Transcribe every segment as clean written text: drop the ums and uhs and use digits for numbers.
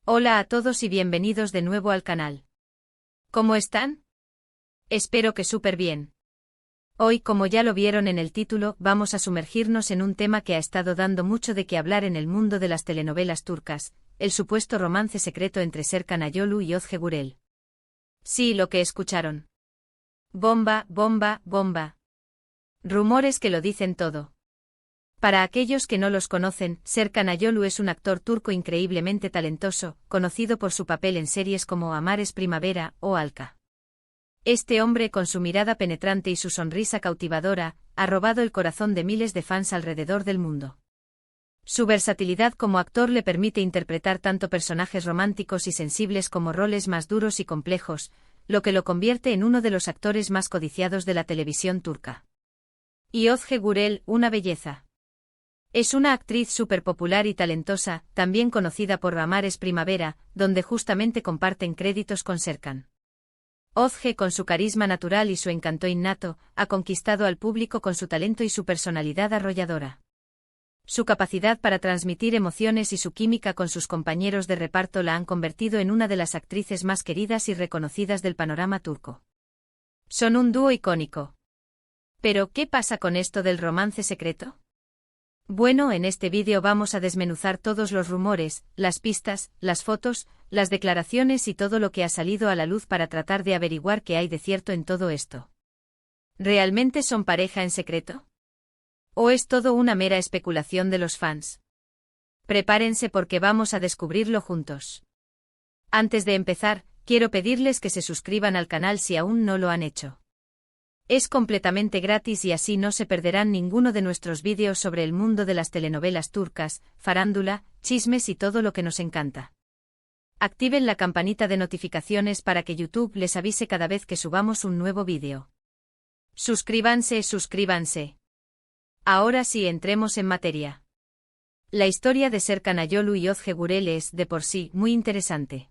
Hola a todos y bienvenidos de nuevo al canal. ¿Cómo están? Espero que súper bien. Hoy, como ya lo vieron en el título, vamos a sumergirnos en un tema que ha estado dando mucho de qué hablar en el mundo de las telenovelas turcas, el supuesto romance secreto entre Serkan Ayolu y Ozge Gürel. Sí, lo que escucharon. Bomba, bomba, bomba. Rumores que lo dicen todo. Para aquellos que no los conocen, Serkan Ayolu es un actor turco increíblemente talentoso, conocido por su papel en series como Amar es Primavera o Alka. Este hombre, con su mirada penetrante y su sonrisa cautivadora, ha robado el corazón de miles de fans alrededor del mundo. Su versatilidad como actor le permite interpretar tanto personajes románticos y sensibles como roles más duros y complejos, lo que lo convierte en uno de los actores más codiciados de la televisión turca. Y Ozge Gürel, una belleza. Es una actriz súper popular y talentosa, también conocida por Amar es Primavera, donde justamente comparten créditos con Serkan. Ozge, con su carisma natural y su encanto innato, ha conquistado al público con su talento y su personalidad arrolladora. Su capacidad para transmitir emociones y su química con sus compañeros de reparto la han convertido en una de las actrices más queridas y reconocidas del panorama turco. Son un dúo icónico. Pero, ¿qué pasa con esto del romance secreto? Bueno, en este vídeo vamos a desmenuzar todos los rumores, las pistas, las fotos, las declaraciones y todo lo que ha salido a la luz para tratar de averiguar qué hay de cierto en todo esto. ¿Realmente son pareja en secreto? ¿O es todo una mera especulación de los fans? Prepárense porque vamos a descubrirlo juntos. Antes de empezar, quiero pedirles que se suscriban al canal si aún no lo han hecho. Es completamente gratis y así no se perderán ninguno de nuestros vídeos sobre el mundo de las telenovelas turcas, farándula, chismes y todo lo que nos encanta. Activen la campanita de notificaciones para que YouTube les avise cada vez que subamos un nuevo vídeo. Suscríbanse, suscríbanse. Ahora sí, entremos en materia. La historia de Serkan Ayolu y Ozge Gürel es, de por sí, muy interesante.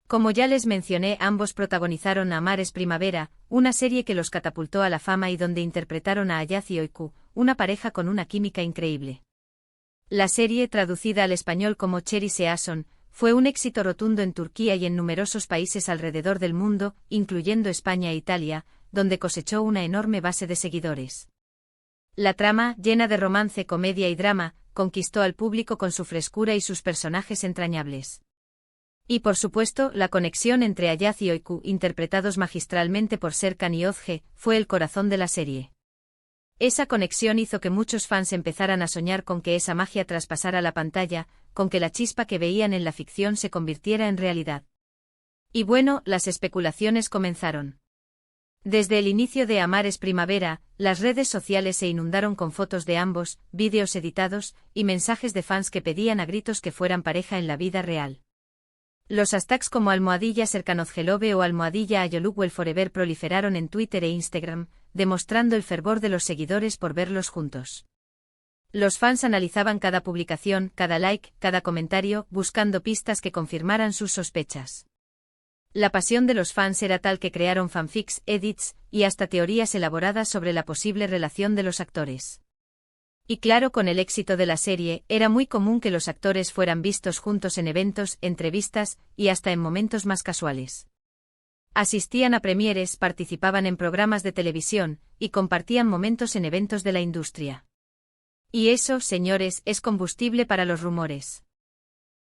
Como ya les mencioné, ambos protagonizaron Amar es Primavera, una serie que los catapultó a la fama y donde interpretaron a Ayaz y Oyku, una pareja con una química increíble. La serie, traducida al español como Cherry Season, fue un éxito rotundo en Turquía y en numerosos países alrededor del mundo, incluyendo España e Italia, donde cosechó una enorme base de seguidores. La trama, llena de romance, comedia y drama, conquistó al público con su frescura y sus personajes entrañables. Y por supuesto, la conexión entre Ayaz y Oyku, interpretados magistralmente por Serkan y Ozge, fue el corazón de la serie. Esa conexión hizo que muchos fans empezaran a soñar con que esa magia traspasara la pantalla, con que la chispa que veían en la ficción se convirtiera en realidad. Y bueno, las especulaciones comenzaron. Desde el inicio de Amar es Primavera, las redes sociales se inundaron con fotos de ambos, vídeos editados, y mensajes de fans que pedían a gritos que fueran pareja en la vida real. Los hashtags como @SerkanOzgeLove o @AyoluWellForever proliferaron en Twitter e Instagram, demostrando el fervor de los seguidores por verlos juntos. Los fans analizaban cada publicación, cada like, cada comentario, buscando pistas que confirmaran sus sospechas. La pasión de los fans era tal que crearon fanfics, edits, y hasta teorías elaboradas sobre la posible relación de los actores. Y claro, con el éxito de la serie, era muy común que los actores fueran vistos juntos en eventos, entrevistas, y hasta en momentos más casuales. Asistían a premieres, participaban en programas de televisión, y compartían momentos en eventos de la industria. Y eso, señores, es combustible para los rumores.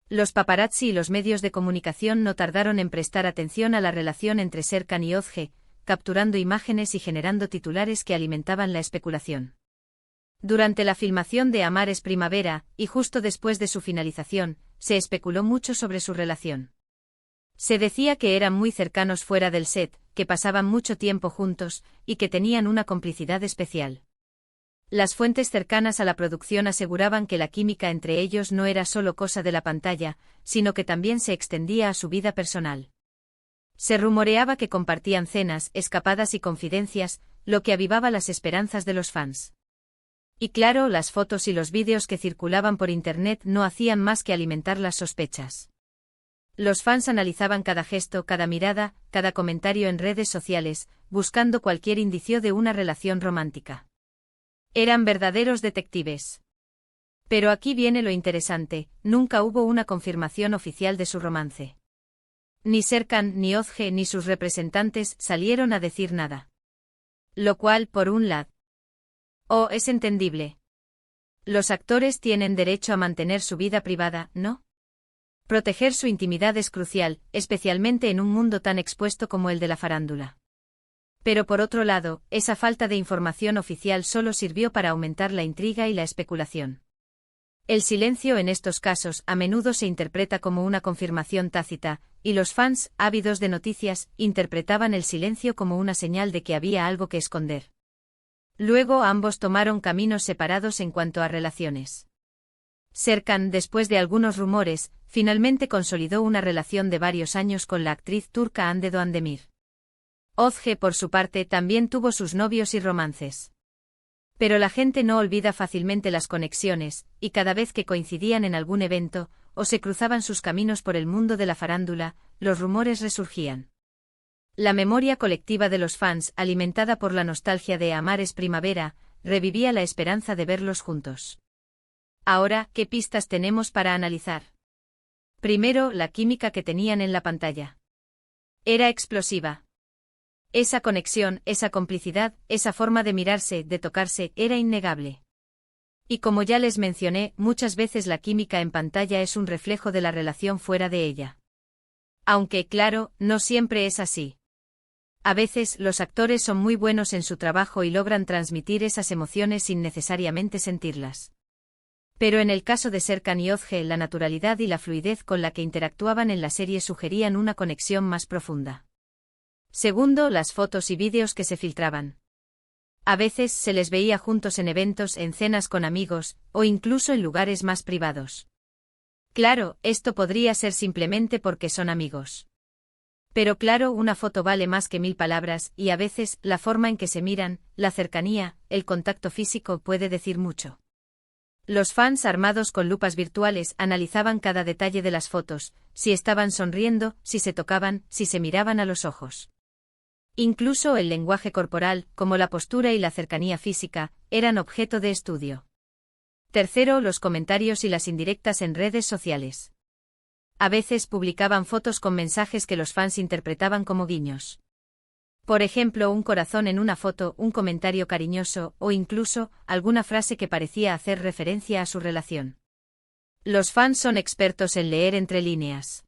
Los paparazzi y los medios de comunicación no tardaron en prestar atención a la relación entre Serkan y Ozge, capturando imágenes y generando titulares que alimentaban la especulación. Durante la filmación de Amar es Primavera, y justo después de su finalización, se especuló mucho sobre su relación. Se decía que eran muy cercanos fuera del set, que pasaban mucho tiempo juntos, y que tenían una complicidad especial. Las fuentes cercanas a la producción aseguraban que la química entre ellos no era solo cosa de la pantalla, sino que también se extendía a su vida personal. Se rumoreaba que compartían cenas, escapadas y confidencias, lo que avivaba las esperanzas de los fans. Y claro, las fotos y los vídeos que circulaban por internet no hacían más que alimentar las sospechas. Los fans analizaban cada gesto, cada mirada, cada comentario en redes sociales, buscando cualquier indicio de una relación romántica. Eran verdaderos detectives. Pero aquí viene lo interesante, nunca hubo una confirmación oficial de su romance. Ni Serkan ni Özge ni sus representantes salieron a decir nada. Lo cual, por un lado, es entendible. Los actores tienen derecho a mantener su vida privada, ¿no? Proteger su intimidad es crucial, especialmente en un mundo tan expuesto como el de la farándula. Pero por otro lado, esa falta de información oficial solo sirvió para aumentar la intriga y la especulación. El silencio en estos casos a menudo se interpreta como una confirmación tácita, y los fans, ávidos de noticias, interpretaban el silencio como una señal de que había algo que esconder. Luego ambos tomaron caminos separados en cuanto a relaciones. Serkan, después de algunos rumores, finalmente consolidó una relación de varios años con la actriz turca Hande Doğandemir. Özge, por su parte, también tuvo sus novios y romances. Pero la gente no olvida fácilmente las conexiones, y cada vez que coincidían en algún evento, o se cruzaban sus caminos por el mundo de la farándula, los rumores resurgían. La memoria colectiva de los fans, alimentada por la nostalgia de Amar es primavera, revivía la esperanza de verlos juntos. Ahora, ¿qué pistas tenemos para analizar? Primero, la química que tenían en la pantalla. Era explosiva. Esa conexión, esa complicidad, esa forma de mirarse, de tocarse, era innegable. Y como ya les mencioné, muchas veces la química en pantalla es un reflejo de la relación fuera de ella. Aunque, claro, no siempre es así. A veces, los actores son muy buenos en su trabajo y logran transmitir esas emociones sin necesariamente sentirlas. Pero en el caso de Serkan y Özge, la naturalidad y la fluidez con la que interactuaban en la serie sugerían una conexión más profunda. Segundo, las fotos y vídeos que se filtraban. A veces se les veía juntos en eventos, en cenas con amigos, o incluso en lugares más privados. Claro, esto podría ser simplemente porque son amigos. Pero claro, una foto vale más que 1000 palabras, y a veces, la forma en que se miran, la cercanía, el contacto físico puede decir mucho. Los fans armados con lupas virtuales analizaban cada detalle de las fotos, si estaban sonriendo, si se tocaban, si se miraban a los ojos. Incluso el lenguaje corporal, como la postura y la cercanía física, eran objeto de estudio. Tercero, los comentarios y las indirectas en redes sociales. A veces publicaban fotos con mensajes que los fans interpretaban como guiños. Por ejemplo, un corazón en una foto, un comentario cariñoso, o incluso, alguna frase que parecía hacer referencia a su relación. Los fans son expertos en leer entre líneas.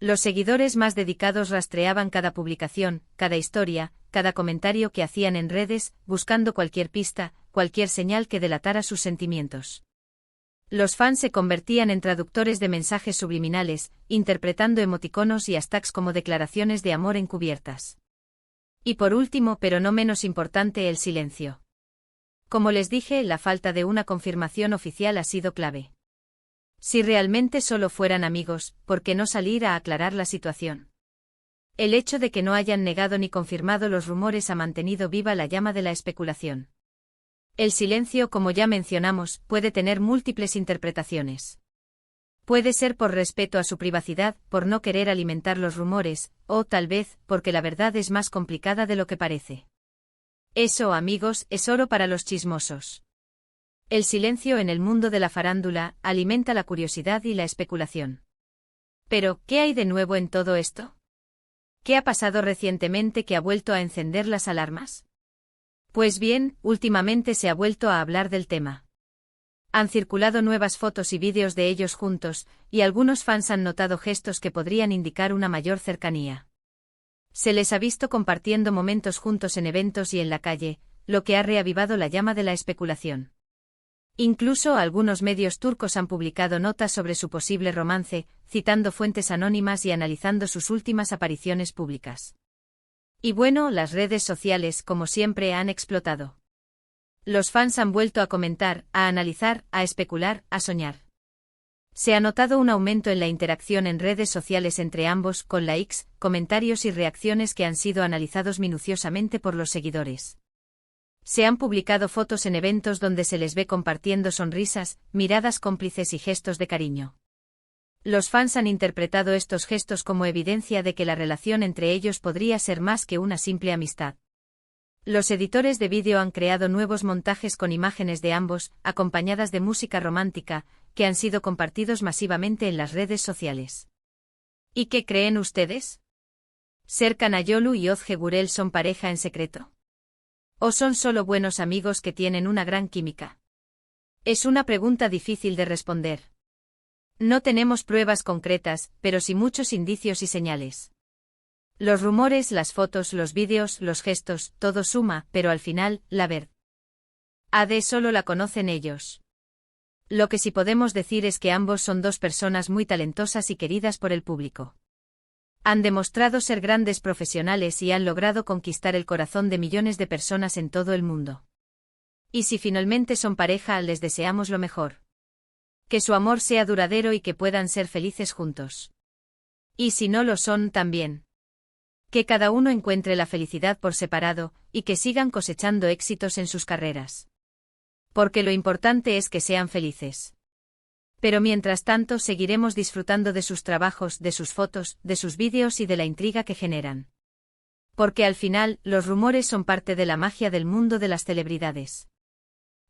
Los seguidores más dedicados rastreaban cada publicación, cada historia, cada comentario que hacían en redes, buscando cualquier pista, cualquier señal que delatara sus sentimientos. Los fans se convertían en traductores de mensajes subliminales, interpretando emoticonos y hashtags como declaraciones de amor encubiertas. Y por último, pero no menos importante, el silencio. Como les dije, la falta de una confirmación oficial ha sido clave. Si realmente solo fueran amigos, ¿por qué no salir a aclarar la situación? El hecho de que no hayan negado ni confirmado los rumores ha mantenido viva la llama de la especulación. El silencio, como ya mencionamos, puede tener múltiples interpretaciones. Puede ser por respeto a su privacidad, por no querer alimentar los rumores, o, tal vez, porque la verdad es más complicada de lo que parece. Eso, amigos, es oro para los chismosos. El silencio en el mundo de la farándula alimenta la curiosidad y la especulación. Pero, ¿qué hay de nuevo en todo esto? ¿Qué ha pasado recientemente que ha vuelto a encender las alarmas? Pues bien, últimamente se ha vuelto a hablar del tema. Han circulado nuevas fotos y vídeos de ellos juntos, y algunos fans han notado gestos que podrían indicar una mayor cercanía. Se les ha visto compartiendo momentos juntos en eventos y en la calle, lo que ha reavivado la llama de la especulación. Incluso algunos medios turcos han publicado notas sobre su posible romance, citando fuentes anónimas y analizando sus últimas apariciones públicas. Y bueno, las redes sociales, como siempre, han explotado. Los fans han vuelto a comentar, a analizar, a especular, a soñar. Se ha notado un aumento en la interacción en redes sociales entre ambos, con likes, comentarios y reacciones que han sido analizados minuciosamente por los seguidores. Se han publicado fotos en eventos donde se les ve compartiendo sonrisas, miradas cómplices y gestos de cariño. Los fans han interpretado estos gestos como evidencia de que la relación entre ellos podría ser más que una simple amistad. Los editores de vídeo han creado nuevos montajes con imágenes de ambos, acompañadas de música romántica, que han sido compartidos masivamente en las redes sociales. ¿Y qué creen ustedes? ¿Serkan Ayolu y Ozge Gurel son pareja en secreto? ¿O son solo buenos amigos que tienen una gran química? Es una pregunta difícil de responder. No tenemos pruebas concretas, pero sí muchos indicios y señales. Los rumores, las fotos, los vídeos, los gestos, todo suma, pero al final, la verdad solo la conocen ellos. Lo que sí podemos decir es que ambos son dos personas muy talentosas y queridas por el público. Han demostrado ser grandes profesionales y han logrado conquistar el corazón de millones de personas en todo el mundo. Y si finalmente son pareja, les deseamos lo mejor. Que su amor sea duradero y que puedan ser felices juntos. Y si no lo son, también. Que cada uno encuentre la felicidad por separado, y que sigan cosechando éxitos en sus carreras. Porque lo importante es que sean felices. Pero mientras tanto seguiremos disfrutando de sus trabajos, de sus fotos, de sus vídeos y de la intriga que generan. Porque al final, los rumores son parte de la magia del mundo de las celebridades.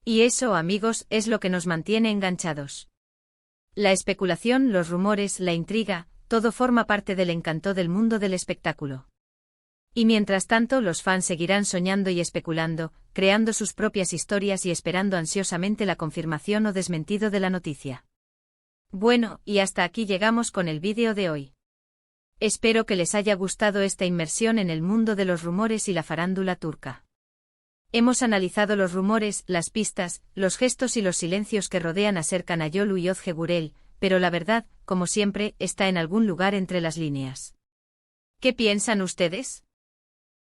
Y eso, amigos, es lo que nos mantiene enganchados. La especulación, los rumores, la intriga, todo forma parte del encanto del mundo del espectáculo. Y mientras tanto los fans seguirán soñando y especulando, creando sus propias historias y esperando ansiosamente la confirmación o desmentido de la noticia. Bueno, y hasta aquí llegamos con el vídeo de hoy. Espero que les haya gustado esta inmersión en el mundo de los rumores y la farándula turca. Hemos analizado los rumores, las pistas, los gestos y los silencios que rodean a Serkan Ayolu y Ozge Gurel, pero la verdad, como siempre, está en algún lugar entre las líneas. ¿Qué piensan ustedes?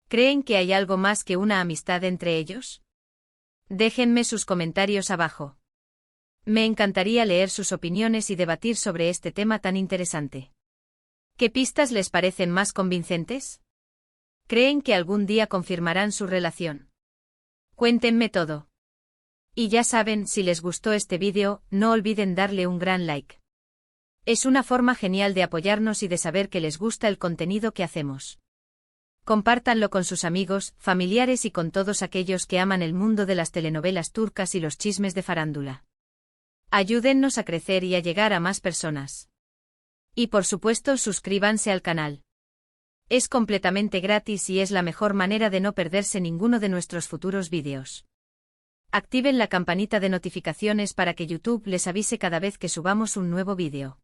¿Creen que hay algo más que una amistad entre ellos? Déjenme sus comentarios abajo. Me encantaría leer sus opiniones y debatir sobre este tema tan interesante. ¿Qué pistas les parecen más convincentes? ¿Creen que algún día confirmarán su relación? Cuéntenme todo. Y ya saben, si les gustó este vídeo, no olviden darle un gran like. Es una forma genial de apoyarnos y de saber que les gusta el contenido que hacemos. Compártanlo con sus amigos, familiares y con todos aquellos que aman el mundo de las telenovelas turcas y los chismes de farándula. Ayúdennos a crecer y a llegar a más personas. Y por supuesto, suscríbanse al canal. Es completamente gratis y es la mejor manera de no perderse ninguno de nuestros futuros vídeos. Activen la campanita de notificaciones para que YouTube les avise cada vez que subamos un nuevo vídeo.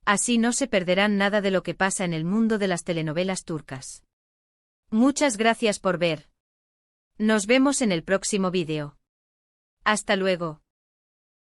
Así no se perderán nada de lo que pasa en el mundo de las telenovelas turcas. Muchas gracias por ver. Nos vemos en el próximo vídeo. Hasta luego.